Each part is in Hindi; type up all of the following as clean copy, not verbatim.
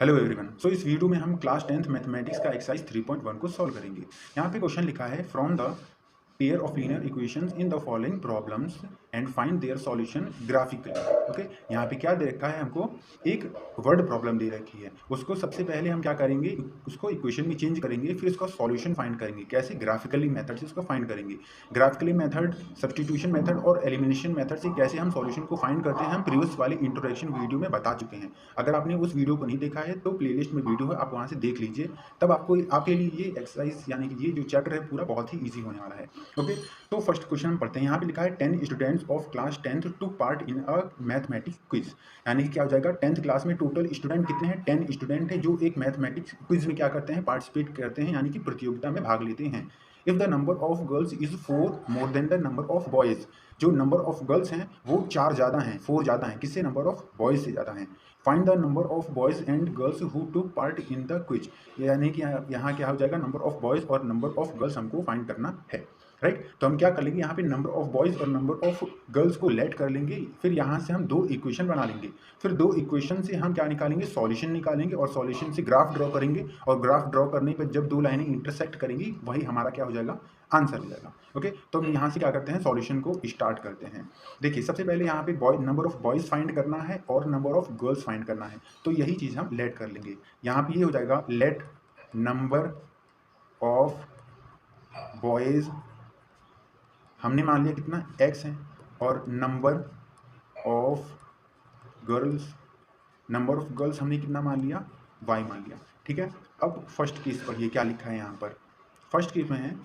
Hello everyone. इस वीडियो में हम क्लास 10th मैथमेटिक्स का एक्सरसाइज 3.1 को सॉल्व करेंगे। यहाँ पे क्वेश्चन लिखा है from the pair of linear equations in the following problems and find their solution graphically. Okay, यहाँ पे क्या दे रखा है, हमको एक वर्ड प्रॉब्लम दे रखी है। उसको सबसे पहले हम क्या करेंगे, उसको इक्वेशन में चेंज करेंगे, फिर उसका सॉल्यूशन फाइंड करेंगे। कैसे? ग्राफिकली मेथड से उसको फाइंड करेंगे। ग्राफिकली मेथड, सब्स्टिट्यूशन मेथड और एलिमिनेशन मेथड से कैसे हम सॉल्यूशन को फाइंड करते हैं, हम प्रीवियस वाली इंट्रोडक्शन वीडियो में बता चुके हैं। अगर आपने उस वीडियो को नहीं देखा है तो प्लेलिस्ट में वीडियो है, आप वहाँ से देख लीजिए। तब आपको आपके लिए ये एक्सरसाइज यानी कि ये जो चैप्टर है पूरा बहुत ही ईजी होने वाला है। ओके, तो फर्स्ट क्वेश्चन हम पढ़ते हैं। यहाँ पे लिखा है 10 students of class 10th took part in a mathematics quiz. यानी कि क्या हो जाएगा, 10th क्लास में टोटल स्टूडेंट कितने हैं? 10 स्टूडेंट हैं जो एक मैथमेटिक्स क्विज में क्या करते हैं, पार्टिसिपेट करते हैं, यानी कि प्रतियोगिता में भाग लेते हैं। If the number of girls is 4 more than the number of boys, जो नंबर ऑफ गर्ल्स हैं वो 4 ज़्यादा हैं, 4 ज़्यादा हैं, किससे? नंबर ऑफ बॉयज से ज़्यादा हैं। Find the number of boys and girls who took part in the quiz. यानी कि यहाँ क्या हो जाएगा, नंबर ऑफ बॉयज और नंबर ऑफ गर्ल्स हमको फाइंड करना है। राइट, तो हम क्या कर लेंगे, यहाँ पे नंबर ऑफ बॉयज और नंबर ऑफ गर्ल्स को लेट कर लेंगे, फिर यहाँ से हम दो इक्वेशन बना लेंगे। फिर दो इक्वेशन से हम क्या निकालेंगे, सॉल्यूशन निकालेंगे, और सॉल्यूशन से ग्राफ ड्रॉ करेंगे, और ग्राफ ड्रॉ करने पर जब दो लाइनें इंटरसेक्ट करेंगी वही हमारा क्या हो जाएगा, आंसर हो जाएगा। ओके, तो हम यहाँ से क्या करते हैं, सॉल्यूशन को स्टार्ट करते हैं। देखिए, सबसे पहले यहाँ पे boy number of boys find करना है और नंबर ऑफ गर्ल्स फाइंड करना है, तो यही चीज़ हम लेट कर लेंगे। यहाँ पे ये हो जाएगा, लेट नंबर ऑफ बॉयज हमने मान लिया कितना, x है, और नंबर ऑफ गर्ल्स हमने कितना मान लिया, y मान लिया। ठीक है, अब फर्स्ट केस पढ़िए क्या लिखा है यहाँ पर। फर्स्ट केस में है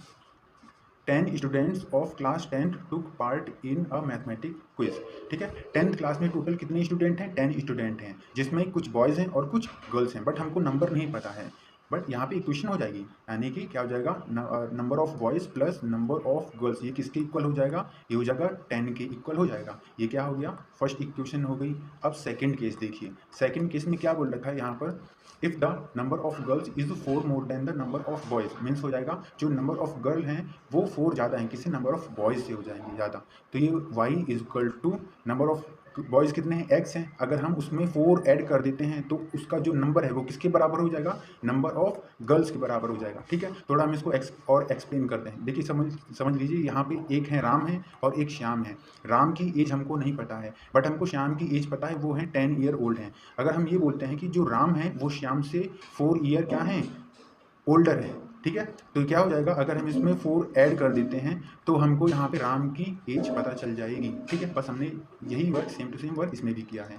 10 students of class 10th took part in a mathematics quiz. ठीक है, 10th क्लास में टोटल कितने स्टूडेंट हैं, 10 स्टूडेंट हैं, जिसमें कुछ बॉयज़ हैं और कुछ गर्ल्स हैं, बट हमको नंबर नहीं पता है। बट यहाँ पे इक्वेशन हो जाएगी, यानी कि क्या हो जाएगा, number of boys plus number of girls, ये किसके इक्वल हो जाएगा, ये हो जाएगा 10 के इक्वल हो जाएगा। ये क्या हो गया, फर्स्ट इक्वेशन हो गई। अब सेकंड केस देखिए, सेकंड केस में क्या बोल रखा है यहाँ पर, if the number of girls is 4 more than the number of boys, means हो जाएगा जो नंबर ऑफ गर्ल हैं वो 4 ज़्यादा हैं, किसी नंबर ऑफ बॉयज़ से हो जाएंगे ज़्यादा। तो ये y is equal to number of boys कितने हैं, x हैं, अगर हम उसमें 4 ऐड कर देते हैं तो उसका जो नंबर है वो किसके बराबर हो जाएगा, नंबर ऑफ गर्ल्स के बराबर हो जाएगा। ठीक है, थोड़ा हम इसको और एक्सप्लेन करते हैं। देखिए, समझ लीजिए, यहाँ पे एक है राम है और एक श्याम है। राम की एज हमको नहीं पता है, बट हमको श्याम की एज पता है, वो है 10 ईयर ओल्ड हैं। अगर हम ये बोलते हैं कि जो राम है वो श्याम से 4 ईयर क्या है, ओल्डर है। ठीक है, तो क्या हो जाएगा, अगर हम इसमें 4 ऐड कर देते हैं तो हमको यहाँ पे राम की एज पता चल जाएगी। ठीक है, बस हमने यही work same to same work इसमें भी किया है।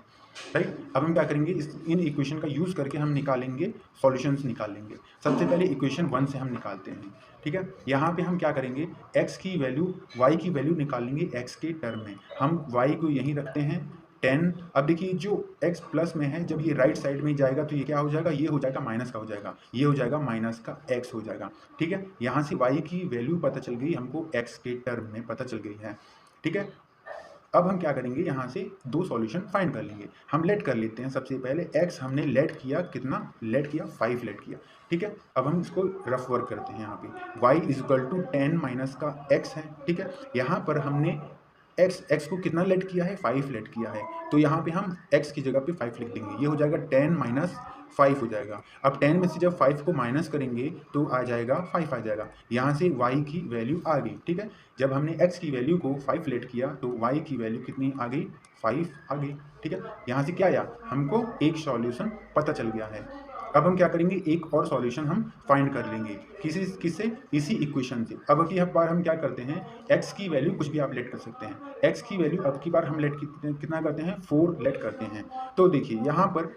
राइट, अब हम क्या करेंगे, इन इक्वेशन का यूज़ करके हम निकालेंगे, सॉल्यूशंस निकालेंगे। सबसे पहले इक्वेशन 1 से हम निकालते हैं। ठीक है, यहाँ पे हम क्या करेंगे, x की वैल्यू, y की वैल्यू निकालेंगे x के टर्म में। हम y को यहीं रखते हैं 10। अब देखिए, जो x प्लस में है, जब ये राइट साइड में जाएगा तो ये क्या हो जाएगा, ये हो जाएगा माइनस का हो जाएगा, ये हो जाएगा माइनस का x हो जाएगा। ठीक है, यहाँ से y की वैल्यू पता चल गई हमको, x के टर्म में पता चल गई है। ठीक है, अब हम क्या करेंगे, यहाँ से दो सॉल्यूशन फाइंड कर लेंगे। हम लेट कर लेते हैं। सबसे पहले x हमने लेट किया, कितना लेट किया, 5 लेट किया। ठीक है, अब हम इसको रफ वर्क करते हैं। यहाँ पे y is equal to 10 minus का x है। ठीक है, यहाँ पर हमने x को कितना लेट किया है, 5 लेट किया है, तो यहाँ पे हम x की जगह पे 5 लिख देंगे। ये हो जाएगा 10 माइनस 5 हो जाएगा। अब 10 में से जब 5 को माइनस करेंगे तो आ जाएगा 5 आ जाएगा। यहाँ से y की वैल्यू आ गई। ठीक है, जब हमने x की वैल्यू को 5 लेट किया तो y की वैल्यू कितनी आ गई, 5 आ गई। ठीक है, यहाँ से क्या आया, हमको एक सॉल्यूशन पता चल गया है। अब हम क्या करेंगे, एक और सॉल्यूशन हम फाइंड कर लेंगे, किससे, इसी इक्वेशन से। अब की बार हम क्या करते हैं, x की वैल्यू कुछ भी आप लेट कर सकते हैं। x की वैल्यू अब की बार हम लेट कितना करते हैं, 4 लेट करते हैं। तो देखिए, यहाँ पर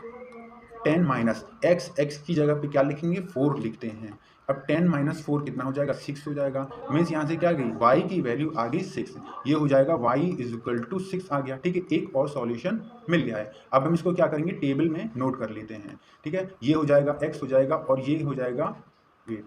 10 माइनस x की जगह पे क्या लिखेंगे, 4 लिखते हैं। अब 10 माइनस 4 कितना हो जाएगा, 6 हो जाएगा। मीन्स यहाँ से क्या गई, y की वैल्यू आ गई 6। ये हो जाएगा y इज इक्वल टू 6 आ गया। ठीक है, एक और सॉल्यूशन मिल गया है। अब हम इसको क्या करेंगे, टेबल में नोट कर लेते हैं। ठीक है, ये हो जाएगा x हो जाएगा, और ये हो जाएगा, वेट,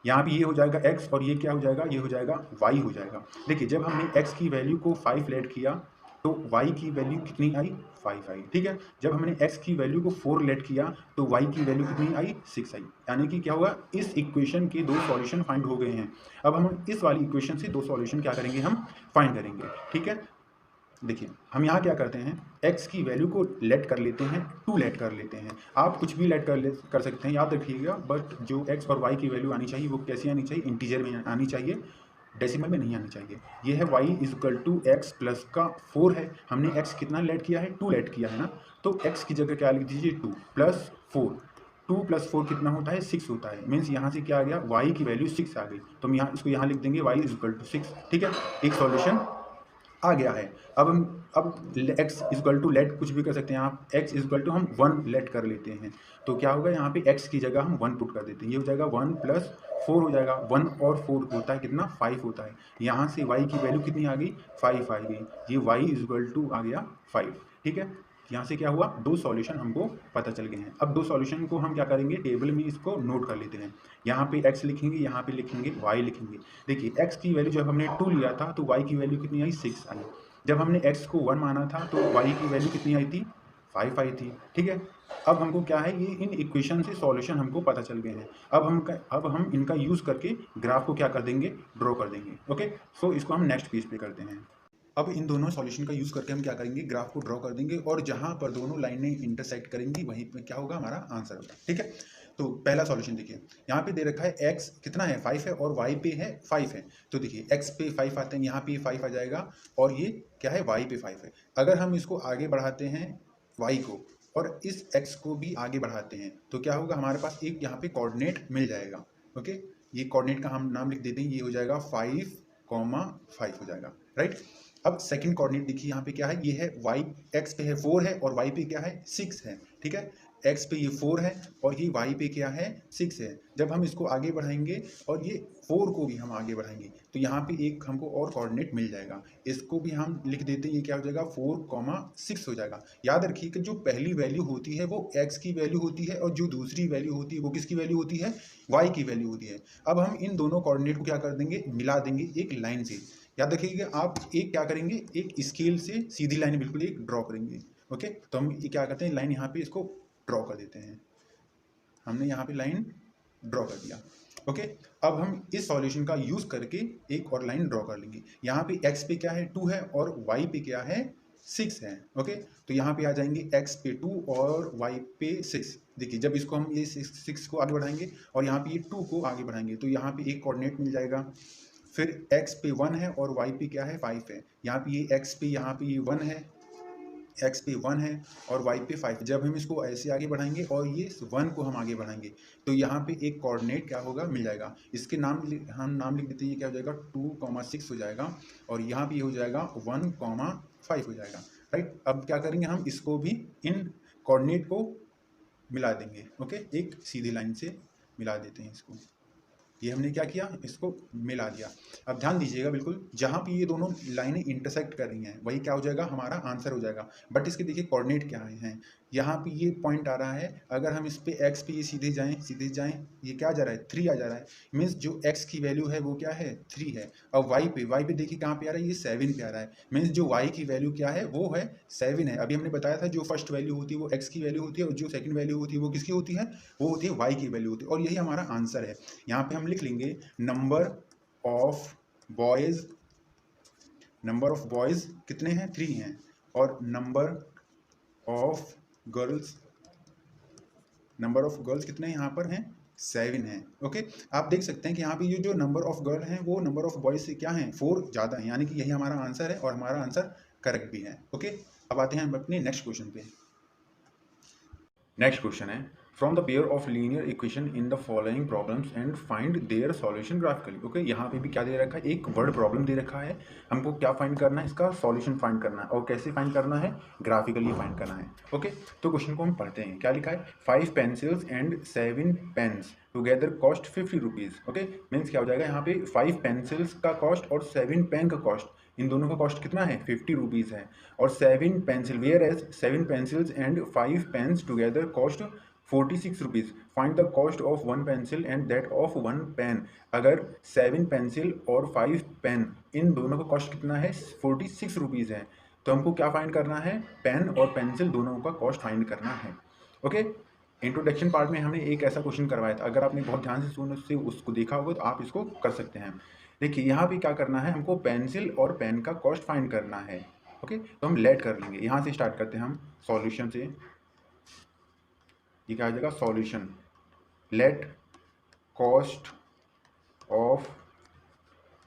यहाँ भी ये हो जाएगा x, और ये क्या हो जाएगा, ये हो जाएगा y हो जाएगा। देखिए, जब हमने x की वैल्यू को 5 लेट किया तो y की वैल्यू कितनी आई, 5 आई। ठीक है, जब हमने x की वैल्यू को 4 लेट किया तो y की वैल्यू कितनी आई, 6 आई। यानी कि क्या होगा, इस इक्वेशन के दो सॉल्यूशन फाइंड हो गए हैं। अब हम इस वाली इक्वेशन से दो सॉल्यूशन क्या करेंगे, हम फाइंड करेंगे। ठीक है, देखिए हम यहाँ क्या करते हैं, x की वैल्यू को लेट कर लेते हैं, 2 लेट कर लेते हैं। आप कुछ भी लेट कर सकते हैं, याद रखिएगा, बट जो x और y की वैल्यू आनी चाहिए वो कैसी आनी चाहिए, इंटीजर में आनी चाहिए, डेसिमल में नहीं आनी चाहिए। ये है y is equal to X plus का 4 है, हमने x कितना लेट किया है, 2 लेट किया है ना, तो x की जगह क्या लिख दीजिए 2 प्लस 4, 2 प्लस 4 कितना होता है, 6 होता है। मीन्स यहाँ से क्या आ गया, y की वैल्यू 6 आ गई, तो हम यहाँ इसको यहाँ लिख देंगे y इज इक्वल टू 6। ठीक है, एक सॉल्यूशन आ गया है। अब x इक्वल टू लेट कुछ भी कर सकते हैं आप, x इक्वल टू हम 1 लेट कर लेते हैं, तो क्या होगा यहाँ पे x की जगह हम 1 पुट कर देते हैं, ये हो जाएगा 1 प्लस 4 हो जाएगा, 1 और 4 होता है कितना, 5 होता है। यहाँ से y की वैल्यू कितनी आ गई, 5 आ गई, ये y इक्वल टू आ गया 5। ठीक है, यहाँ से क्या हुआ, 2 सॉल्यूशन हमको पता चल गए हैं। अब 2 सॉल्यूशन को हम क्या करेंगे, टेबल में इसको नोट कर लेते हैं। यहाँ पे x लिखेंगे, यहाँ पे लिखेंगे y लिखेंगे। देखिए x की वैल्यू जब हमने 2 लिया था तो y की वैल्यू कितनी आई, 6 आई। जब हमने x को 1 माना था तो y की वैल्यू कितनी आई थी, 5 आई थी। ठीक है, अब हमको क्या है, ये इन इक्वेशन से सॉल्यूशन हमको पता चल गए हैं। अब हम इनका यूज़ करके ग्राफ को क्या कर देंगे, ड्रॉ कर देंगे। ओके, सो इसको हम नेक्स्ट पेज पे करते हैं। अब इन दोनों सॉल्यूशन का यूज़ करके हम क्या करेंगे, ग्राफ को ड्रॉ कर देंगे, और जहाँ पर दोनों लाइनें इंटरसेक्ट करेंगी वहीं पे क्या होगा, हमारा आंसर होगा। ठीक है, तो पहला सॉल्यूशन देखिए, यहाँ पे दे रखा है x कितना है, 5 है, और y पे है 5 है। तो देखिए x पे 5 आते हैं, यहाँ पे 5 आ जाएगा, और ये क्या है, y पे 5 है। अगर हम इसको आगे बढ़ाते हैं y को, और इस x को भी आगे बढ़ाते हैं, तो क्या होगा, हमारे पास एक यहाँ पे कोऑर्डिनेट मिल जाएगा। ओके, ये कोऑर्डिनेट का हम नाम लिख देते हैं, ये हो जाएगा 5,5 हो जाएगा, राइट। अब सेकंड कोऑर्डिनेट देखिए, यहाँ पे क्या है, ये है y, x पे है 4 है, और y पे क्या है, 6 है। ठीक है, x पे ये 4 है, और ये y पे क्या है, 6 है। जब हम इसको आगे बढ़ाएंगे और ये 4 को भी हम आगे बढ़ाएंगे, तो यहाँ पे एक हमको और कोऑर्डिनेट मिल जाएगा, इसको भी हम लिख देते हैं, ये क्या हो जाएगा, 4,6 हो जाएगा। याद रखिए कि जो पहली वैल्यू होती है वो x की वैल्यू होती है, और जो दूसरी वैल्यू होती है वो किसकी वैल्यू होती है, y की वैल्यू होती है। अब हम इन दोनों कोऑर्डिनेट को क्या कर देंगे, मिला देंगे एक लाइन से। याद रखिएगा, आप एक क्या करेंगे, एक स्केल से सीधी लाइन बिल्कुल एक ड्रॉ करेंगे। ओके, तो हम ये क्या करते हैं, लाइन यहाँ पे इसको ड्रॉ कर देते हैं, हमने यहाँ पे लाइन ड्रॉ कर दिया। ओके, अब हम इस सॉल्यूशन का यूज करके एक और लाइन ड्रॉ कर लेंगे। यहाँ पे x पे क्या है, 2 है, और y पे क्या है, 6 है। ओके, तो यहाँ पे आ जाएंगे x पे 2 और y पे 6। देखिए, जब इसको हम ये 6 को आगे बढ़ाएंगे और यहाँ पे ये 2 को आगे बढ़ाएंगे, तो यहाँ पे एक कोऑर्डिनेट मिल जाएगा। फिर x पे 1 है, और y पे क्या है, 5 है। यहाँ पे ये x पे, यहाँ पे ये 1 है, x पे 1 है, और y पे 5। जब हम इसको ऐसे आगे बढ़ाएंगे और ये 1 को हम आगे बढ़ाएंगे, तो यहाँ पे एक कोऑर्डिनेट क्या होगा, मिल जाएगा। इसके हम नाम लिख देते हैं, ये क्या हो जाएगा, 2,6 हो जाएगा, और यहाँ पे हो जाएगा 1,5 हो जाएगा, राइट। अब क्या करेंगे, हम इसको भी इन कोऑर्डिनेट को मिला देंगे। ओके, एक सीधी लाइन से मिला देते हैं इसको। ये हमने क्या किया, इसको मिला दिया। अब ध्यान दीजिएगा, बिल्कुल जहाँ पे ये दोनों लाइनें इंटरसेक्ट कर रही हैं वही क्या हो जाएगा, हमारा आंसर हो जाएगा। बट इसके देखिए कोऑर्डिनेट क्या हैं, यहाँ पे ये पॉइंट आ रहा है, अगर हम इस पे x पे ये सीधे जाएं, ये क्या जा रहा है, 3 आ जा रहा है। मीन्स जो x की वैल्यू है वो क्या है, 3 है। और y पे देखिए कहाँ पे आ रहा है, ये 7 पे आ रहा है। मीन्स जो y की वैल्यू क्या है, वो है 7 है। अभी हमने बताया था, जो फर्स्ट वैल्यू होती है वो x की वैल्यू होती है, और जो सेकंड वैल्यू होती है वो किसकी होती है, वो होती है y की वैल्यू होती है। और यही हमारा आंसर है। यहाँ पे हम लिख लेंगे नंबर ऑफ बॉयज कितने हैं, 3 हैं, और नंबर ऑफ गर्ल्स कितने यहाँ पर हैं, 7 हैं। ओके, आप देख सकते हैं कि यहाँ पे ये जो नंबर ऑफ गर्ल हैं वो नंबर ऑफ बॉयज से क्या है, 4 ज़्यादा है, यानी कि यही हमारा आंसर है, और हमारा आंसर करेक्ट भी है। ओके, अब आते हैं हम अपने नेक्स्ट क्वेश्चन पे। नेक्स्ट क्वेश्चन है, from the pair of linear equation in the following problems and find their solution graphically. Okay, यहाँ पे भी क्या दे रखा है, एक वर्ड प्रॉब्लम दे रखा है, हमको क्या फाइंड करना है, इसका सॉल्यूशन फाइंड करना है, और कैसे फाइंड करना है, ग्राफिकली फाइंड करना है। ओके, तो क्वेश्चन को हम पढ़ते हैं। क्या लिखा है, 5 pencils and 7 pens together cost 50 rupees. Okay, means क्या हो जाएगा, यहाँ पे 5 पेंसिल्स का कॉस्ट और 7 पेन का कॉस्ट, इन दोनों का कॉस्ट कितना है, 50 रुपीज़ है। और 7 pencil, whereas 7 pencils and 5 pens together cost 46 rupees. Find the cost of 1 pencil and that of 1 pen. अगर 7 पेंसिल और 5 पेन, इन दोनों का कॉस्ट कितना है, 46 रुपीज़ है, तो हमको क्या फाइंड करना है, पेन और पेंसिल दोनों का कॉस्ट फाइंड करना है। ओके, इंट्रोडक्शन पार्ट में हमने एक ऐसा क्वेश्चन करवाया था, अगर आपने बहुत ध्यान से सुन से उसको देखा होगा तो आप इसको कर सकते हैं। देखिए, यहाँ पे क्या करना है, हमको पेंसिल और पेन का कॉस्ट फाइंड करना है। ओके, तो हम लेट कर लेंगे, यहाँ से स्टार्ट करते हैं हम सॉल्यूशन से। ये क्या आ जाएगा, solution let cost of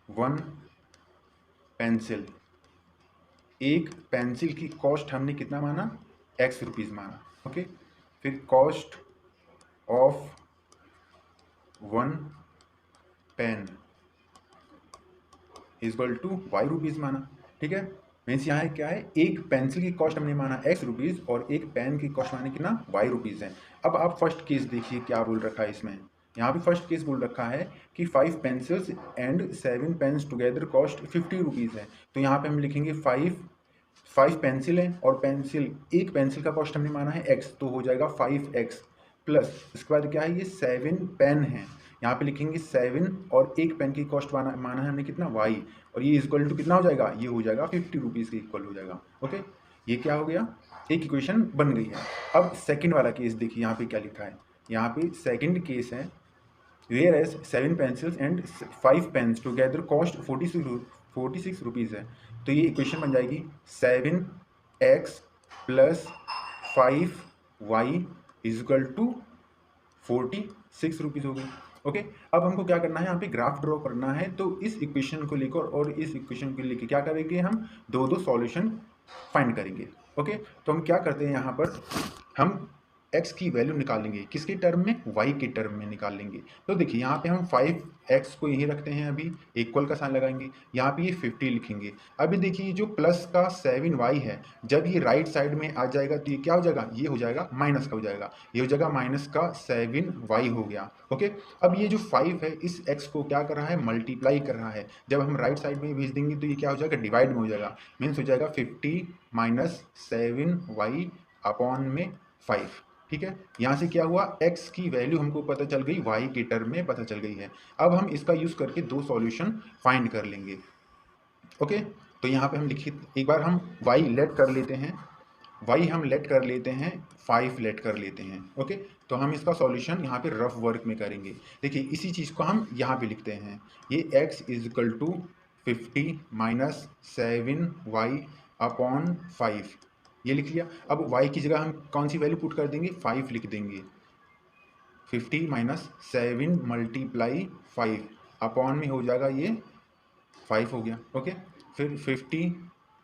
one pencil, एक पेंसिल की कॉस्ट हमने कितना माना, एक्स रुपीज़ माना। ओके, फिर cost of one pen is equal to Y rupees माना। ठीक है, मीन्स यहाँ है क्या है, एक पेंसिल की कॉस्ट हमने माना एक्स रुपीज़ और एक पेन की कॉस्ट माने कितना, वाई रुपीज़ है। अब आप फर्स्ट केस देखिए क्या बोल रखा है इसमें, यहाँ पे फर्स्ट केस बोल रखा है कि 5 pencils and 7 pens together cost 50 rupees है। तो यहाँ पे हम लिखेंगे 5 पेंसिल है और पेंसिल, एक पेंसिल का कॉस्ट हमने माना है एक्स, तो हो जाएगा 5x प्लस इसके बाद क्या है, ये 7 पेन है, यहाँ पे लिखेंगे 7 और एक पेन की कॉस्ट माना है हमने कितना, y, और ये इक्वल टू कितना हो जाएगा, ये हो जाएगा 50 रुपीज़ के इक्वल हो जाएगा। ओके, ये क्या हो गया, एक इक्वेशन बन गई है। अब सेकंड वाला केस देखिए, यहाँ पे क्या लिखा है, यहाँ पे सेकंड केस है, whereas 7 pencils and 5 pens together cost 46 rupees है। तो ये इक्वेशन बन जाएगी 7x plus 5y is equal to 46 rupees हो गई। ओके, अब हमको क्या करना है, यहाँ पे ग्राफ ड्रॉ करना है। तो इस इक्वेशन को लेकर और इस इक्वेशन को लेकर क्या करेंगे, हम दो सॉल्यूशन फाइंड करेंगे। ओके, तो हम क्या करते हैं, यहाँ पर हम x की वैल्यू निकालेंगे, किसके टर्म में, y के टर्म में निकालेंगे। तो देखिए यहाँ पे हम 5x को यहीं रखते हैं, अभी इक्वल का साइन लगाएंगे, यहाँ पे ये 50 लिखेंगे। अभी देखिए जो प्लस का 7y है, जब ये राइट साइड में आ जाएगा तो ये क्या हो जाएगा, ये हो जाएगा माइनस का हो जाएगा, ये हो जाएगा माइनस का 7y हो गया। ओके, अब ये जो 5 है इस x को क्या कर रहा है, मल्टीप्लाई कर रहा है, जब हम राइट साइड में भेज देंगे तो ये क्या हो जाएगा, डिवाइड में हो जाएगा, मीन्स हो जाएगा 50 माइनस 7y अपॉन में 5। ठीक है, यहाँ से क्या हुआ, x की वैल्यू हमको पता चल गई, y के टर्म में पता चल गई है। अब हम इसका यूज करके दो सॉल्यूशन फाइंड कर लेंगे। ओके, तो यहाँ पे हम लिखिए, एक बार हम y लेट कर लेते हैं, y हम लेट कर लेते हैं, 5 लेट कर लेते हैं। ओके, तो हम इसका सॉल्यूशन यहाँ पे रफ वर्क में करेंगे। देखिए इसी चीज़ को हम यहाँ पे लिखते हैं, ये x is equal to 50 minus 7y upon 5, ये लिख लिया। अब y की जगह हम कौन सी वैल्यू पुट कर देंगे, 5 लिख देंगे, 50 माइनस 7 मल्टीप्लाई 5 अपॉन में हो जाएगा ये 5 हो गया। ओके, फिर 50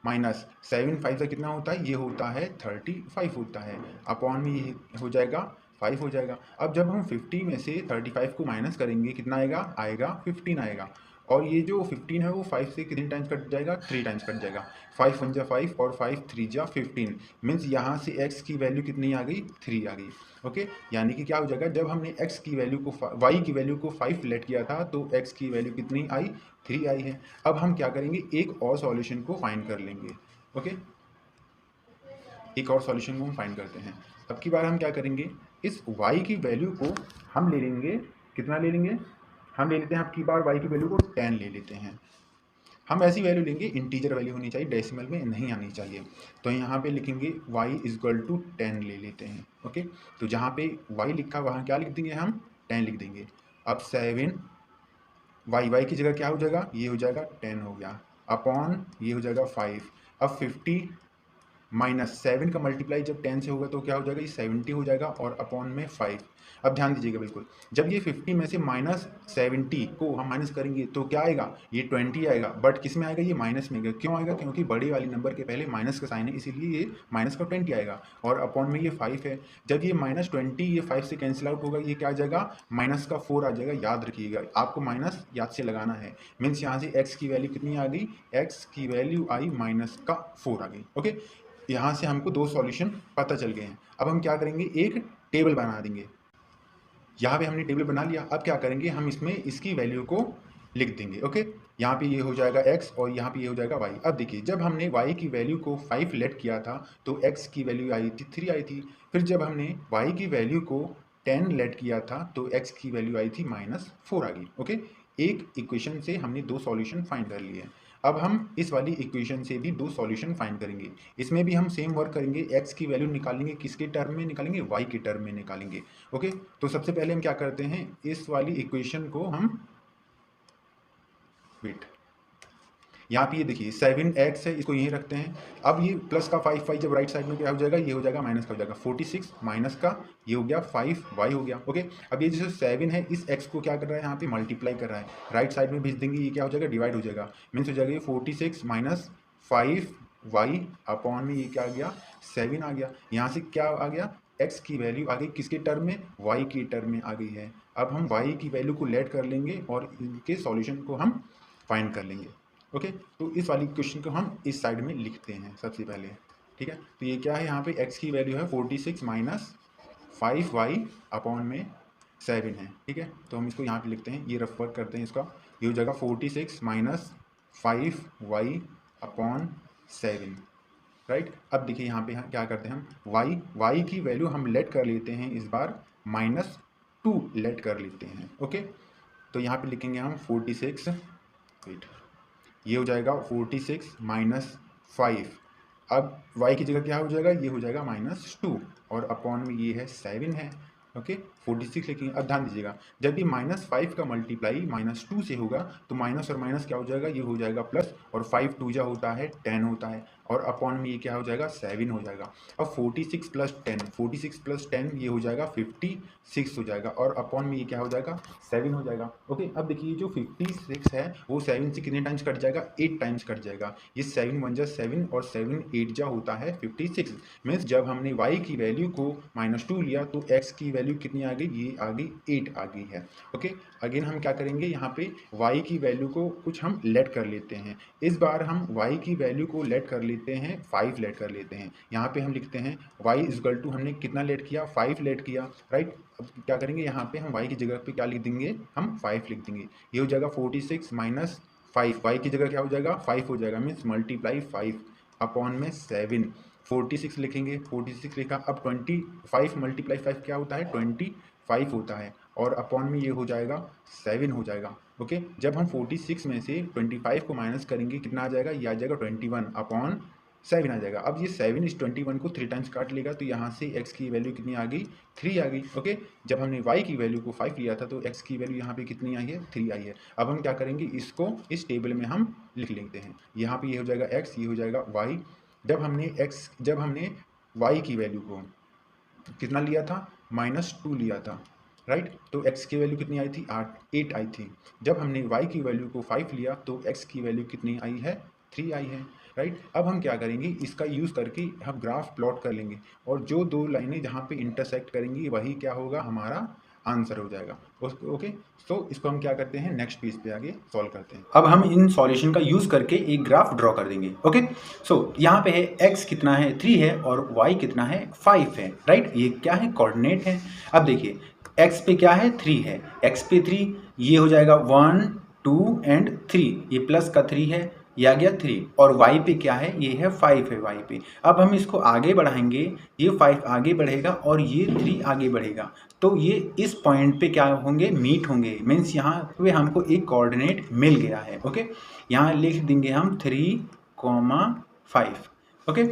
माइनस 7 5 का कितना होता है, ये होता है 35 होता है, अपॉन में ये हो जाएगा 5 हो जाएगा। अब जब हम 50 में से 35 को माइनस करेंगे कितना आएगा, आएगा 15 आएगा, और ये जो 15 है वो 5 से कितने टाइम्स कट जाएगा, 3 टाइम्स कट जाएगा, 5 1 जा 5 और 5 3 जा 15, मीन्स यहाँ से x की वैल्यू कितनी आ गई, 3 आ गई। ओके, यानी कि क्या हो जाएगा, जब हमने x की वैल्यू को y की वैल्यू को 5 लेट किया था तो x की वैल्यू कितनी आई, 3 आई है। अब हम क्या करेंगे, एक और सॉल्यूशन को फाइंड कर लेंगे। ओके, एक और सॉल्यूशन को हम फाइंड करते हैं। अब की बार हम क्या करेंगे, इस y की वैल्यू को हम ले लेंगे, कितना ले लेंगे, हम ले लेते हैं, अब की बार y की वैल्यू को 10 ले लेते हैं। हम ऐसी वैल्यू लेंगे, इंटीजर वैल्यू होनी चाहिए, डेसिमल में नहीं आनी चाहिए। तो यहाँ पे लिखेंगे y इज इक्वल टू 10 ले लेते हैं। ओके, तो जहाँ पे y लिखा वहाँ क्या लिख देंगे, हम 10 लिख देंगे। अब 7 y की जगह क्या हो जाएगा, ये हो जाएगा 10 हो गया, अपॉन ये हो जाएगा 5। अब 50 माइनस 7 का मल्टीप्लाई जब 10 से होगा तो क्या हो जाएगा, ये 70 हो जाएगा, और अपॉन में 5। अब ध्यान दीजिएगा बिल्कुल, जब ये 50 में से माइनस 70 को हम माइनस करेंगे तो क्या आएगा, ये 20 आएगा, बट किस में आएगा, ये माइनस में आएगा। क्यों आएगा, क्योंकि बड़े वाले नंबर के पहले माइनस का साइन है, इसीलिए ये माइनस का 20 आएगा, और अपॉन में ये 5 है। जब ये माइनस 20 ये 5 से कैंसिल आउट होगा, ये क्या आ जाएगा, माइनस का 4 आ जाएगा। याद रखिएगा, आपको माइनस याद से लगाना है, मीन्स यहाँ से x की वैल्यू कितनी आ गई, x की वैल्यू आई माइनस का 4 आ गई। ओके, यहाँ से हमको दो सॉल्यूशन पता चल गए हैं। अब हम क्या करेंगे, एक टेबल बना देंगे। यहाँ पे हमने टेबल बना लिया, अब क्या करेंगे, हम इसमें इसकी वैल्यू को लिख देंगे। ओके, यहाँ पे ये हो जाएगा x और यहाँ पे ये हो जाएगा y। अब देखिए, जब हमने y की वैल्यू को 5 लेट किया था तो x की वैल्यू आई थी 3 आई थी। फिर जब हमने y की वैल्यू को 10 लेट किया था तो x की वैल्यू आई थी -4 आ गई। ओके, एक इक्वेशन से हमने दो सॉल्यूशन फाइंड कर लिए। अब हम इस वाली इक्वेशन से भी दो सॉल्यूशन फाइंड करेंगे। इसमें भी हम सेम वर्क करेंगे, x की वैल्यू निकालेंगे, किसके टर्म में निकालेंगे, y के टर्म में निकालेंगे। ओके, तो सबसे पहले हम क्या करते हैं, इस वाली इक्वेशन को हम वेट यहाँ पे ये देखिए 7x है, इसको यहीं रखते हैं। अब ये प्लस का 5y जब राइट साइड में क्या हो जाएगा, ये हो जाएगा माइनस का हो जाएगा 46 माइनस का ये हो गया 5y हो गया। ओके, अब ये जैसे 7 है इस x को क्या कर रहा है यहाँ पे मल्टीप्लाई कर रहा है, राइट साइड में भेज देंगे, ये क्या हो जाएगा डिवाइड हो जाएगा, मीन्स हो जाएगा ये 46 माइनस 5y अपॉन में ये क्या आ गया 7 आ गया। यहाँ से क्या आ गया, x की वैल्यू आ गई किसके टर्म में, y की टर्म में आ गई है। अब हम y की वैल्यू को लेट कर लेंगे और इनके सॉल्यूशन को हम फाइंड कर लेंगे। ओके, तो इस वाली क्वेश्चन को हम इस साइड में लिखते हैं सबसे पहले। ठीक है, तो ये क्या है, यहाँ पे x की वैल्यू है 46 माइनस 5y अपॉन में 7 है। ठीक है, तो हम इसको यहाँ पे लिखते हैं, ये रफ वर्क करते हैं इसका, ये हो जाएगा 46 माइनस 5y अपॉन 7। राइट, अब देखिए यहाँ पे क्या करते हैं हम y की वैल्यू हम लेट कर लेते हैं इस बार -2 लेट कर लेते हैं। ओके, तो यहाँ पे लिखेंगे हम 46, वेट, ये हो जाएगा 46 माइनस 5, अब y की जगह क्या हो जाएगा, ये हो जाएगा -2 और अपॉन में ये है 7 है। ओके, 46 लिखेंगे। अब ध्यान दीजिएगा, जब भी -5 का मल्टीप्लाई -2 से होगा तो माइनस और माइनस क्या हो जाएगा, ये हो जाएगा प्लस, और 5 2 जा होता है 10 होता है, और अपॉन में ये क्या हो जाएगा 7 हो जाएगा। अब 46 प्लस 10 ये हो जाएगा 56 हो जाएगा, और अपॉन में ये क्या हो जाएगा 7 हो जाएगा। ओके, अब देखिए जो 56 है वो 7 से कितने टाइम्स कट जाएगा, 8 टाइम्स कट जाएगा। ये 7 1 जा 7 और 7 8 जा होता है 56। मीन्स जब हमने y की वैल्यू को -2 लिया तो x की वैल्यू कितनी आ गई, ये आ गई 8 आ गई है। ओके, अगेन हम क्या करेंगे, यहाँ पे y की वैल्यू को कुछ हम लेट कर लेते हैं। इस बार हम y की वैल्यू को लेट कर लेते हैं 5 लेट कर लेते हैं। यहाँ पे हम लिखते हैं y इक्वल टू हमने कितना लेट किया, 5 लेट किया। राइट, अब क्या करेंगे, यहाँ पे हम y की जगह पे क्या लिख देंगे, हम 5 लिख देंगे। ये हो जाएगा 46 माइनस 5, y की जगह क्या हो जाएगा 5 हो जाएगा, मीन्स मल्टीप्लाई 5 अपॉन में 7। 46 लिखेंगे, 46 लिखा। अब 25 मल्टीप्लाई 5 क्या होता है 25 होता है, और अपॉन में ये हो जाएगा 7 हो जाएगा। ओके, जब हम 46 में से 25 को माइनस करेंगे कितना आ जाएगा, ये आ जाएगा 21 अपॉन 7 आ जाएगा। अब ये 7 इस 21 को 3 टाइम्स काट लेगा, तो यहाँ से x की वैल्यू कितनी आ गई 3 आ गई। ओके, जब हमने y की वैल्यू को 5 लिया था तो x की वैल्यू यहाँ पे कितनी आई है 3 आई है। अब हम क्या करेंगे, इसको इस टेबल में हम लिख लेते हैं। यहाँ पे ये हो जाएगा x, ये हो जाएगा y। जब हमने y की वैल्यू को कितना लिया था, -2 लिया था। राइट, तो x की वैल्यू कितनी आई थी 8 आई थी। जब हमने y की वैल्यू को 5 लिया तो x की वैल्यू कितनी आई है 3 आई है। राइट, अब हम क्या करेंगे, इसका यूज़ करके हम ग्राफ प्लॉट कर लेंगे, और जो दो लाइनें जहाँ पे इंटरसेक्ट करेंगी वही क्या होगा, हमारा आंसर हो जाएगा। ओके, तो इसको हम क्या करते हैं, नेक्स्ट पेज पे आगे सॉल्व करते हैं। अब हम इन सॉल्यूशन का यूज़ करके एक ग्राफ ड्रॉ कर देंगे। ओके, सो यहाँ पे है x कितना है 3 है और y कितना है 5 है। राइट, ये क्या है, कोऑर्डिनेट है। अब देखिए x पे क्या है 3 है, x पे 3, ये हो जाएगा 1 2 एंड 3, ये प्लस का 3 है, ये आ गया 3, और y पे क्या है, ये है 5 है y पे। अब हम इसको आगे बढ़ाएंगे, ये 5 आगे बढ़ेगा और ये 3 आगे बढ़ेगा, तो ये इस पॉइंट पे क्या होंगे, मीट होंगे। मीन्स यहाँ पे हमको एक कोऑर्डिनेट मिल गया है। ओके, यहाँ लिख देंगे हम 3,5। ओके,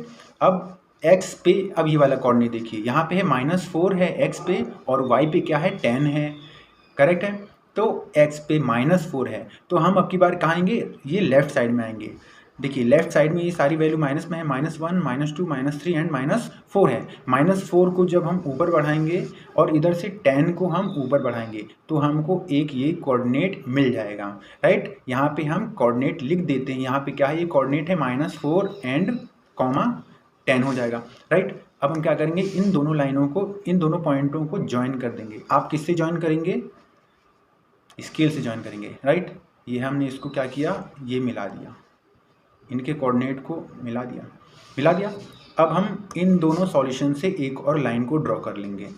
अब x पे, अब ये वाला कोऑर्डिनेट देखिए, यहाँ पे है -4 है x पे, और y पे क्या है 10 है। करेक्ट है, तो x पे -4 है, तो हम अब की बार कहाँ आएंगे, ये लेफ्ट साइड में आएंगे। देखिए लेफ्ट साइड में ये सारी वैल्यू माइनस में है, -1 -2 -3 एंड -4 है। -4 को जब हम ऊपर बढ़ाएंगे और इधर से 10 को हम ऊपर बढ़ाएंगे तो हमको एक ये कोऑर्डिनेट मिल जाएगा। राइट, यहाँ पे हम कोऑर्डिनेट लिख देते हैं, यहाँ पे क्या है, ये कोऑर्डिनेट है -4 एंड 10 हो जाएगा। राइट, अब हम क्या करेंगे, इन दोनों लाइनों को, इन दोनों पॉइंटों को ज्वाइन कर देंगे। आप किससे ज्वाइन करेंगे, स्केल से ज्वाइन करेंगे। राइट, ये हमने इसको क्या किया, ये मिला दिया, इनके कोऑर्डिनेट को मिला दिया। अब हम इन दोनों सॉल्यूशन से एक और लाइन को ड्रॉ कर लेंगे।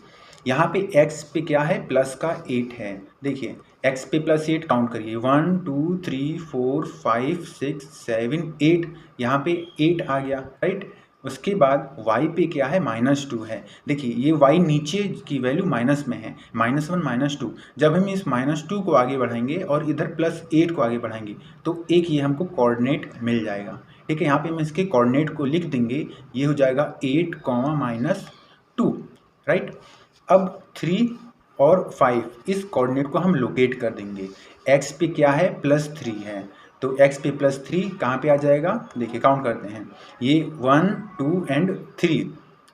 यहाँ पे x पे क्या है, प्लस का 8 है। देखिए x पे +8 काउंट करिए, 1 2 3 4 5 6 7 8, यहाँ पे 8 आ गया। राइट, उसके बाद y पे क्या है, -2 है। देखिए ये y नीचे की वैल्यू माइनस में है, -1 -2। जब हम इस -2 को आगे बढ़ाएंगे और इधर +8 को आगे बढ़ाएंगे तो एक ये हमको कोऑर्डिनेट मिल जाएगा। ठीक है, यहाँ पे हम इसके कोऑर्डिनेट को लिख देंगे, ये हो जाएगा 8, -2। राइट, अब 3 और 5 इस कोऑर्डिनेट को हम लोकेट कर देंगे। x पे क्या है, +3 है, तो x पे प्लस 3 कहाँ पे आ जाएगा, देखिए काउंट करते हैं, ये 1 2 एंड 3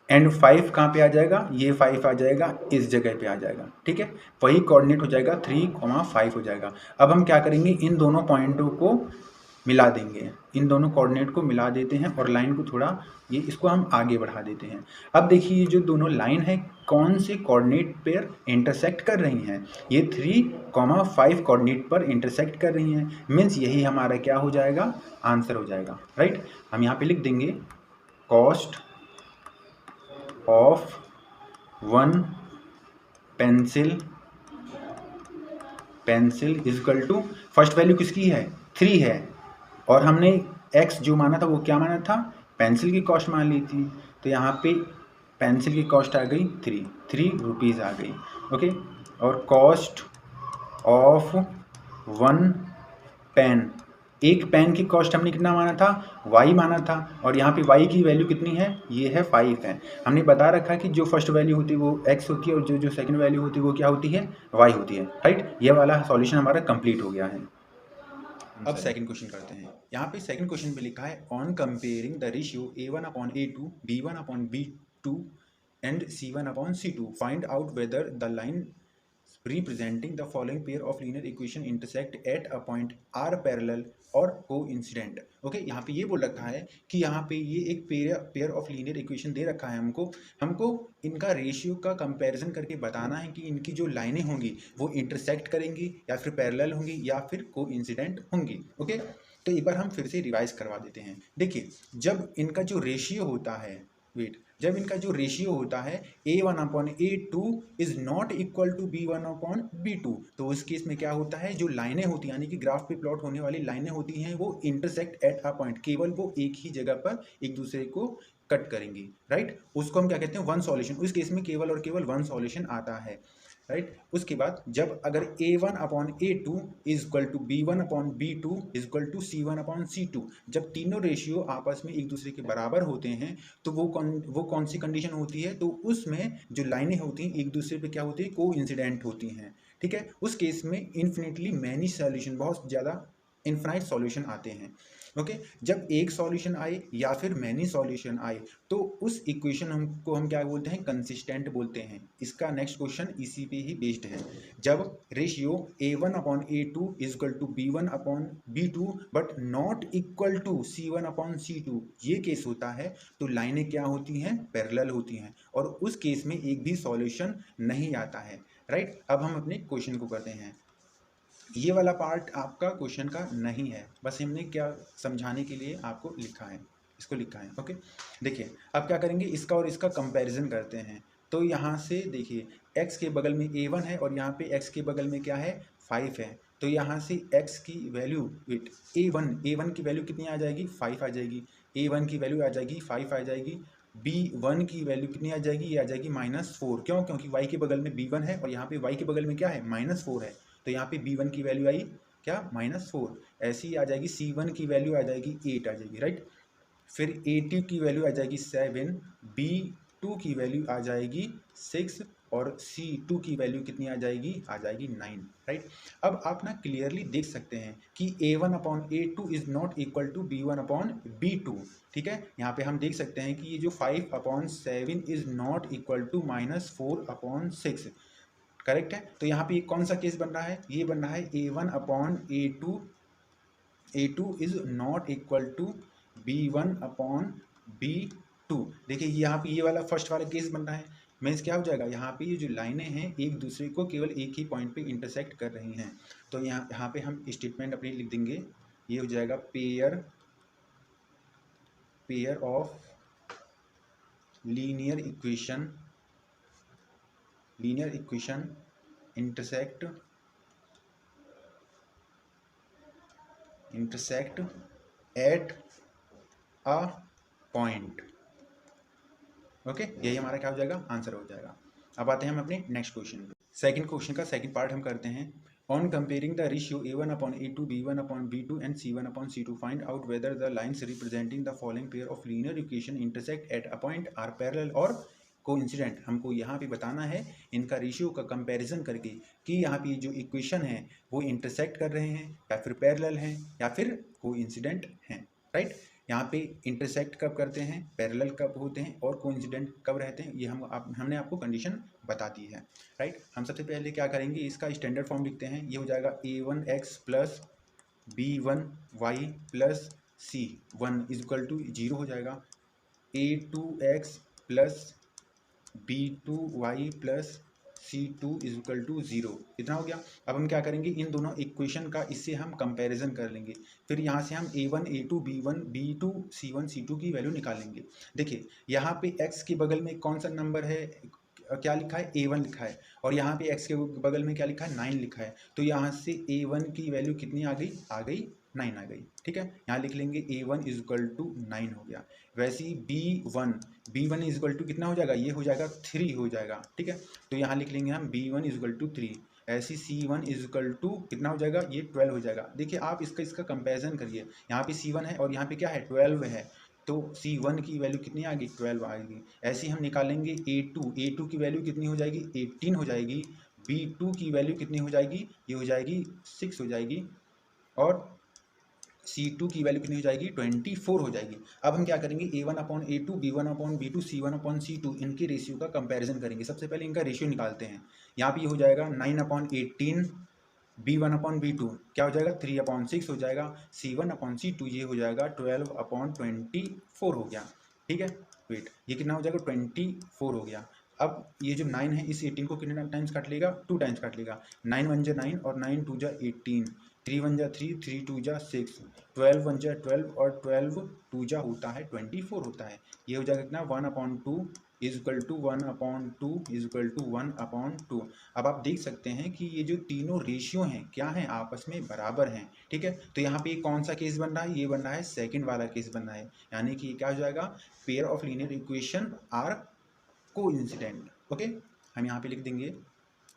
एंड 5 कहाँ पे आ जाएगा, ये 5 आ जाएगा, इस जगह पे आ जाएगा, ठीक है, वही कोऑर्डिनेट हो जाएगा 3,5 हो जाएगा। अब हम क्या करेंगे, इन दोनों पॉइंटों को मिला देंगे, इन दोनों कोऑर्डिनेट को मिला देते हैं और लाइन को थोड़ा ये इसको हम आगे बढ़ा देते हैं। अब देखिए ये जो दोनों लाइन है कौन से कोऑर्डिनेट पर इंटरसेक्ट कर रही हैं, ये 3,5 कोऑर्डिनेट पर इंटरसेक्ट कर रही हैं, मीन्स यही हमारा क्या हो जाएगा, आंसर हो जाएगा, राइट। हम यहाँ पे लिख देंगे cost of one pencil is equal to, first value किसकी है, 3 है, और हमने x जो माना था वो क्या माना था, पेंसिल की कॉस्ट मान ली थी, तो यहाँ पे पेंसिल की कॉस्ट आ गई 3 रुपीज़ आ गई, ओके। और कॉस्ट ऑफ वन पेन, एक पेन की कॉस्ट हमने कितना माना था, y माना था, और यहाँ पे y की वैल्यू कितनी है, ये है 5 है। हमने बता रखा कि जो फर्स्ट वैल्यू होती है वो x होती है और जो सेकंड वैल्यू होती है वो क्या होती है, y होती है, राइट। ये वाला सॉल्यूशन हमारा कंप्लीट हो गया है। अब सेकंड क्वेश्चन करते हैं। यहाँ पे सेकंड क्वेश्चन पे लिखा है on comparing the ratio a1/a2 b1/b2 and c1/c2 find out whether the line representing the following pair of linear equation intersect at a point are parallel और coincident। ओके, यहाँ पे ये बोल रखा है कि यहाँ पे ये एक पेयर ऑफ लीनियर इक्वेशन दे रखा है हमको इनका रेशियो का कंपैरिजन करके बताना है कि इनकी जो लाइनें होंगी वो इंटरसेक्ट करेंगी या फिर पैरेलल होंगी या फिर कोइंसिडेंट होंगी। ओके, तो एक बार हम फिर से रिवाइज करवा देते हैं। देखिए, जब इनका जो रेशियो होता है, जब इनका जो रेशियो होता है a1/a2 is not equal to b1/b2, तो उस केस में क्या होता है, जो लाइनें होती हैं यानी कि ग्राफ पे प्लॉट होने वाली लाइनें होती हैं वो इंटरसेक्ट एट अ पॉइंट, केवल वो एक ही जगह पर एक दूसरे को कट करेंगी, राइट। उसको हम क्या कहते हैं, वन सॉल्यूशन। उस केस में केवल और केवल वन सॉल्यूशन आता है, राइट। उसके बाद जब अगर a1/a2 is equal to b1/b2 is equal to c1/c2, जब तीनों रेशियो आपस में एक दूसरे के बराबर होते हैं तो वो कौन सी कंडीशन होती है, तो उसमें जो लाइनें होती हैं एक दूसरे पे क्या होती है, कोइंसिडेंट होती हैं, ठीक है। उस केस में इन्फिनिटली मैनी सॉल्यूशन, बहुत ज़्यादा इनफाइनाइट सॉल्यूशन आते हैं। ओके, जब एक सॉल्यूशन आए या फिर मैनी सॉल्यूशन आए तो उस इक्वेशन हमको हम क्या बोलते हैं, कंसिस्टेंट बोलते हैं। इसका नेक्स्ट क्वेश्चन इसी पे ही बेस्ड है। जब ratio a1/a2 is equal to b1/b2 but not equal to c1/c2, ये केस होता है तो लाइनें क्या होती हैं, पैरेलल होती हैं, और उस केस में एक भी सॉल्यूशन नहीं आता है, राइट। अब हम अपने क्वेश्चन को करते हैं। ये वाला पार्ट आपका क्वेश्चन का नहीं है, बस हमने क्या समझाने के लिए आपको लिखा है, इसको लिखा है। ओके, देखिए अब क्या करेंगे, इसका और इसका कंपैरिजन करते हैं। तो यहाँ से देखिए x के बगल में a1 है और यहाँ पे x के बगल में क्या है, 5 है, तो यहाँ से x की वैल्यू a1 की वैल्यू कितनी आ जाएगी, 5 आ जाएगी, a1 की वैल्यू आ जाएगी 5 आ जाएगी, b1 की वैल्यू कितनी आ जाएगी, ये आ जाएगी -4। क्यों, क्योंकि y के बगल में b1 है और यहाँ पे y के बगल में क्या है, -4 है, तो यहाँ पे b1 की वैल्यू आई क्या, -4। ऐसी ही आ जाएगी c1 की वैल्यू आ जाएगी 8 आ जाएगी, राइट। फिर a2 की वैल्यू आ जाएगी 7, b2 की वैल्यू आ जाएगी 6 और c2 की वैल्यू कितनी आ जाएगी 9, राइट। अब आप ना क्लियरली देख सकते हैं कि a1/a2 is not equal to b1/b2, ठीक है। यहाँ पे हम देख सकते हैं कि ये जो 5/7 is not equal to -4/6, correct है। तो यहाँ पे ये कौन सा केस बन रहा है, ये बन रहा है a1/a2 is not equal to b1/b2। देखिए यहाँ पे ये वाला फर्स्ट वाला केस बन रहा है, मीन्स क्या हो जाएगा, यहाँ पे ये जो लाइनें हैं एक दूसरे को केवल एक ही पॉइंट पे इंटरसेक्ट कर रही हैं। तो यहाँ पे हम स्टेटमेंट अपनी लिख देंगे, ये हो जाएगा pair of linear equation intersect at a point. Okay, यही हमारा क्या हो जाएगा, आंसर हो जाएगा। अब आते हैं हम अपने नेक्स्ट क्वेश्चन पे। सेकंड क्वेश्चन का सेकंड पार्ट हम करते हैं। On comparing the ratio a1/a2 b1/b2 and c1/c2 find out whether the lines representing the following pair of linear equation intersect at a point are parallel और कोइंसिडेंट हमको यहाँ पे बताना है इनका रेशियो का कंपैरिजन करके कि यहाँ पे जो इक्वेशन है वो इंटरसेक्ट कर रहे हैं या फिर पैरेलल हैं या फिर कोइंसिडेंट हैं, राइट। यहाँ पे इंटरसेक्ट कब करते हैं, पैरेलल कब होते हैं और कोइंसिडेंट कब रहते हैं, ये हमने आपको कंडीशन बता दी है, राइट। हम सबसे पहले क्या करेंगे, इसका स्टैंडर्ड फॉर्म लिखते हैं। ये हो जाएगा a1x plus b1y plus c1 equal to 0 हो जाएगा, a2x plus b2y plus c2 equal to 0। इतना हो गया। अब हम क्या करेंगे, इन दोनों इक्वेशन का इससे हम कंपैरिजन कर लेंगे, फिर यहाँ से हम a1 a2 b1 b2 c1 c2 की वैल्यू निकालेंगे। देखिए यहाँ पे x के बगल में कौन सा नंबर है, क्या लिखा है, a1 लिखा है, और यहाँ पे x के बगल में क्या लिखा है, 9 लिखा है। तो यहाँ से a1 की वैल्यू कितनी आ गई, 9 आ गई, ठीक है। यहाँ लिख लेंगे a1 इजक्वल टू 9 हो गया। वैसे ही b1 इजक्वल टू कितना हो जाएगा, ये हो जाएगा 3 हो जाएगा, ठीक है। तो यहाँ लिख लेंगे हम b1 इजक्वल टू 3। ऐसी c1 इजक्वल टू कितना हो जाएगा, ये 12 हो जाएगा। देखिए आप इसका कंपेरिजन करिए, यहाँ पे c1 है और यहाँ पे क्या है, 12 है, तो c1 की वैल्यू कितनी आ गई, 12 आएगी। ऐसे ही हम निकालेंगे a2 की वैल्यू कितनी हो जाएगी, 18 हो जाएगी। b2 की वैल्यू कितनी हो जाएगी, ये हो जाएगी 6 हो जाएगी, और C2 की वैल्यू कितनी हो जाएगी, 24 हो जाएगी। अब हम क्या करेंगे, a1/a2 b1/b2 c1/c2 इनके रेशियो का कंपैरिजन करेंगे। सबसे पहले इनका रेशियो निकालते हैं। यहाँ पे ये हो जाएगा 9/18, b1/b2 क्या हो जाएगा, 3/6 हो जाएगा, c1/c2 ये हो जाएगा 12/24 हो गया, ठीक है। वेट, ये कितना हो जाएगा, 24 हो गया। अब ये जो 9 है इस 18 को कितने टाइम्स काट लेगा, 2 टाइम्स काट लेगा। 9 1 जा 9 और 9 2 जा 18, 3 1 जा 3, 3 2 जा 6, 12 1 जा 12 और 12 2 जा होता है 24 होता है। ये हो जाएगा कितना, 1/2 इजक्वल टू 1/2 इजक्वल टू 1/2। अब आप देख सकते हैं कि ये जो तीनों रेशियो हैं क्या हैं, आपस में बराबर हैं, ठीक है। तो यहाँ पे कौन सा केस बन रहा है, ये बन रहा है सेकंड वाला केस बन रहा है, यानी कि क्या हो जाएगा, pair of linear equation are coincident. Okay, हम यहाँ पे लिख देंगे,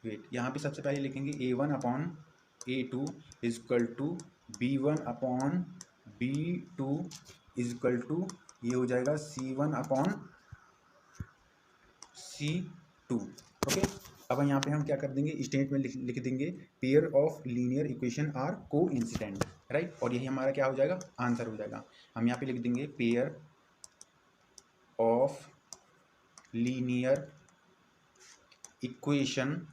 वेट, यहाँ पे सबसे पहले लिखेंगे a1/a2 equal to b1/b2 equal to ये हो जाएगा c1/c2। ओके, अब यहाँ पे हम क्या कर देंगे, स्टेटमेंट लिख देंगे, pair of linear equation are coincident, right. और यही हमारा क्या हो जाएगा, आंसर हो जाएगा। हम यहाँ पे लिख देंगे pair of linear equation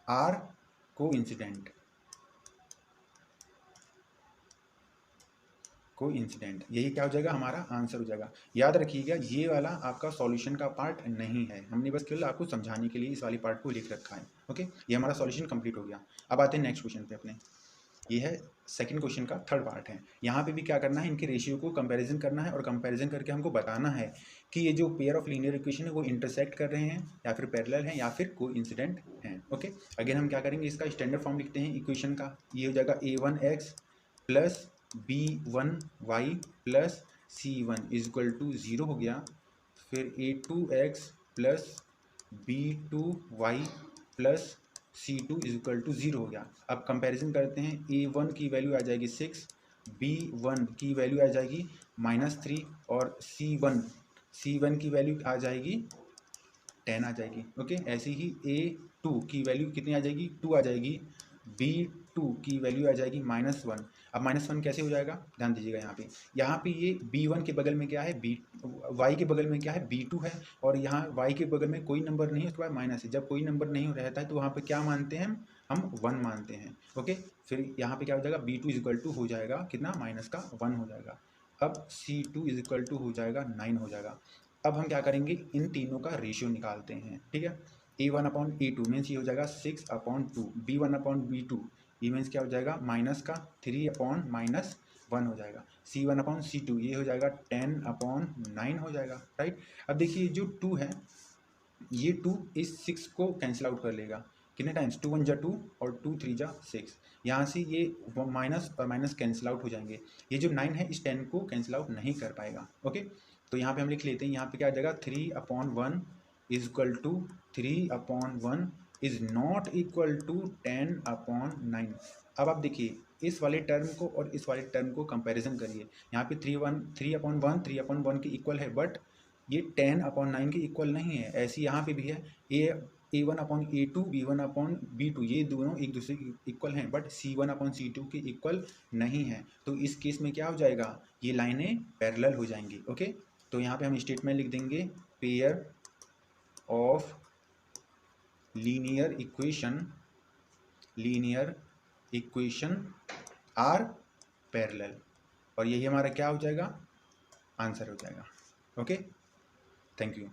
are coincident, यही क्या हो जाएगा, हमारा आंसर हो जाएगा। याद रखिएगा ये वाला आपका सॉल्यूशन का पार्ट नहीं है, हमने बस केवल आपको समझाने के लिए इस वाली पार्ट को लिख रखा है। ओके, ये हमारा सॉल्यूशन कंप्लीट हो गया। अब आते हैं नेक्स्ट क्वेश्चन पे अपने, ये है सेकंड क्वेश्चन का थर्ड पार्ट है। यहाँ पे भी क्या करना है, इनके रेशियो को कंपैरिजन करना है और कंपैरिजन करके हमको बताना है कि ये जो पेयर ऑफ लीनियर इक्वेशन है वो इंटरसेक्ट कर रहे हैं या फिर पैरेलल हैं या फिर कोइंसिडेंट हैं। ओके, अगेन हम क्या करेंगे, इसका स्टैंडर्ड फॉर्म लिखते हैं इक्वेशन का। ये हो जाएगा a1x plus b1y plus c1 equal to 0 हो गया। फिर a2x plus b2y plus c2 equal to 0 हो गया। अब कंपैरिजन करते हैं, a1 की वैल्यू आ जाएगी 6, b1 की वैल्यू आ जाएगी -3 और c1 की वैल्यू आ जाएगी 10 आ जाएगी। ओके, ऐसे ही a2 की वैल्यू कितनी आ जाएगी, 2 आ जाएगी, b2 की वैल्यू आ जाएगी -1। अब -1 कैसे हो जाएगा, ध्यान दीजिएगा यहाँ पे ये b1 के बगल में क्या है, y के बगल में क्या है, b2 है, और यहाँ y के बगल में कोई नंबर नहीं है, उसके बाद माइनस है। जब कोई नंबर नहीं रहता है तो वहाँ पे क्या मानते हैं हम 1 मानते हैं। ओके, फिर यहाँ पे क्या हो जाएगा, b2 इजक्वल टू हो जाएगा कितना, -1 हो जाएगा। अब c2 इजक्वल टू हो जाएगा 9 हो जाएगा। अब हम क्या करेंगे, इन तीनों का रेशियो निकालते हैं, ठीक है। a1/a2 मीन्स ये हो जाएगा 6/2, b1/b2 ये मीन्स क्या हो जाएगा, -3/-1 हो जाएगा, c1/c2 ये हो जाएगा 10/9 हो जाएगा, राइट। अब देखिए जो 2 है, ये 2 इस 6 को कैंसिल आउट कर लेगा, कितने टाइम्स, 2 1 जा 2 और 2 3 जा 6। यहाँ से ये माइनस और माइनस कैंसिल आउट हो जाएंगे। ये जो 9 है इस 10 को कैंसिल आउट नहीं कर पाएगा। ओके, तो यहाँ पे हम लिख लेते हैं, यहाँ पे क्या आ जाएगा, 3/1 is equal to 3/1 is not equal to 10/9। अब आप देखिए इस वाले टर्म को और इस वाले टर्म को कंपैरिजन करिए। यहाँ पे 3/1 के इक्वल है, बट ये 10/9 के इक्वल नहीं है। ऐसे यहाँ पे भी है A1/A2 B1/B2, ये दोनों एक दूसरे के इक्वल हैं, बट C1/C2 के इक्वल नहीं है। तो इस केस में क्या हो जाएगा, ये लाइनें पैरेलल हो जाएंगी। ओके, तो यहाँ पे हम स्टेटमेंट लिख देंगे pair of linear equation are parallel, और यही हमारा क्या हो जाएगा, आंसर हो जाएगा। Okay, thank you.